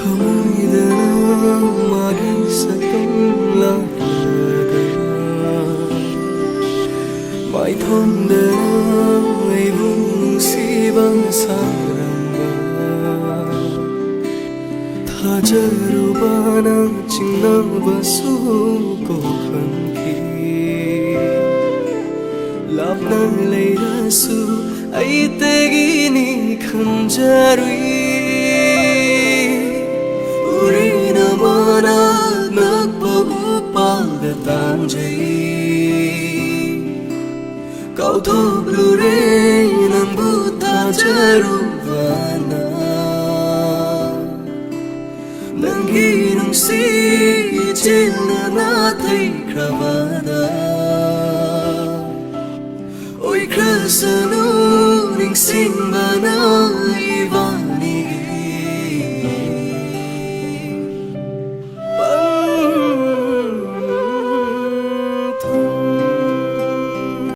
Kamuidana magi satong lakada Mai thondana ai bung sibang saranga Thajarubana chingnaba su ko khanki Lapna leirasu ai tegini khanjarui Urina mana nakpa upalda tanjai Kau thoplu re nambu thajaruvana Nangi nungsi chilna na thai kravada Oi krasanu ningsing bana